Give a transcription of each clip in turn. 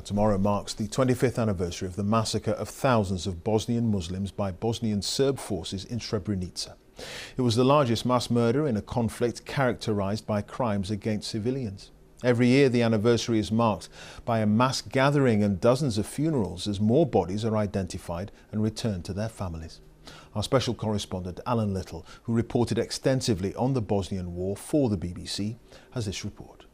Tomorrow marks the 25th anniversary of the massacre of thousands of Bosnian Muslims by Bosnian-Serb forces in Srebrenica. It was the largest mass murder in a conflict characterized by crimes against civilians. Every year the anniversary is marked by a mass gathering and dozens of funerals as more bodies are identified and returned to their families. Our special correspondent Allan Little, who reported extensively on the Bosnian War for the BBC, has this report.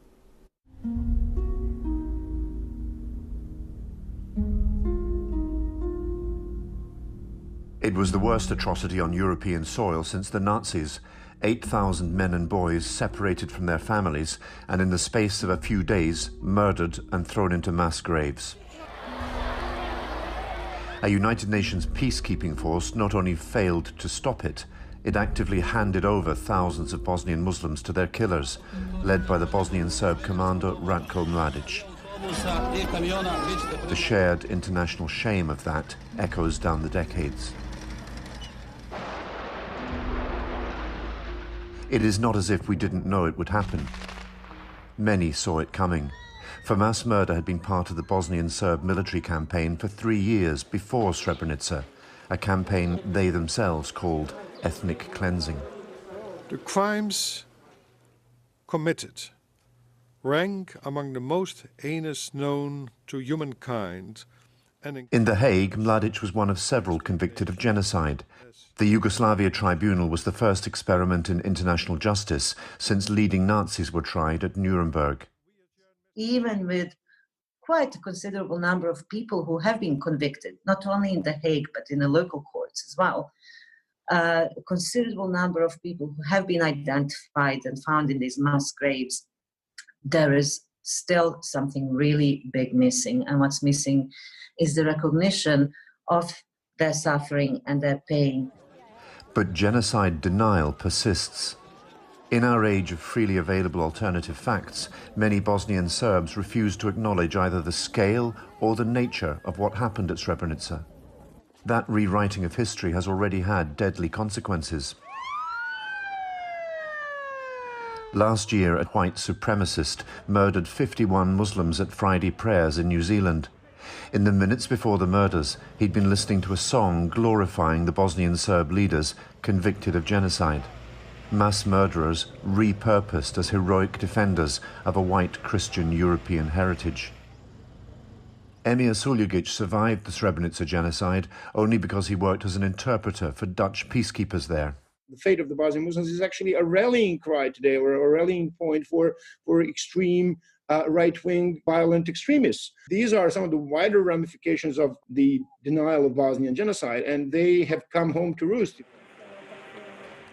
It was the worst atrocity on European soil since the Nazis. 8,000 men and boys separated from their families and in the space of a few days murdered and thrown into mass graves. A United Nations peacekeeping force not only failed to stop it, it actively handed over thousands of Bosnian Muslims to their killers, led by the Bosnian-Serb commander Ratko Mladic. The shared international shame of that echoes down the decades. It is not as if we didn't know it would happen. Many saw it coming, for mass murder had been part of the Bosnian-Serb military campaign for 3 years before Srebrenica, a campaign they themselves called ethnic cleansing. The crimes committed rank among the most heinous known to humankind. In The Hague, Mladic was one of several convicted of genocide. The Yugoslavia Tribunal was the first experiment in international justice since leading Nazis were tried at Nuremberg. Even with quite a considerable number of people who have been convicted, not only in The Hague, but in the local courts as well, a considerable number of people who have been identified and found in these mass graves, there is still something really big missing. And what's missing is the recognition of their suffering and their pain. But genocide denial persists. In our age of freely available alternative facts, many Bosnian Serbs refuse to acknowledge either the scale or the nature of what happened at Srebrenica. That rewriting of history has already had deadly consequences. Last year, a white supremacist murdered 51 Muslims at Friday prayers in New Zealand. In the minutes before the murders, he'd been listening to a song glorifying the Bosnian Serb leaders convicted of genocide. Mass murderers repurposed as heroic defenders of a white Christian European heritage. Emir Suljugic survived the Srebrenica genocide only because he worked as an interpreter for Dutch peacekeepers there. The fate of the Bosnian Muslims is actually a rallying cry today, or a rallying point for extreme right-wing violent extremists. These are some of the wider ramifications of the denial of Bosnian genocide, and they have come home to roost.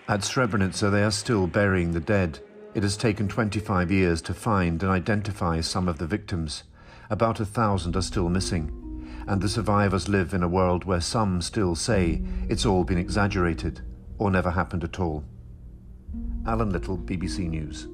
At Srebrenica, they are still burying the dead. It has taken 25 years to find and identify some of the victims. About 1,000 are still missing, and the survivors live in a world where some still say it's all been exaggerated or never happened at all. Allan Little, BBC News.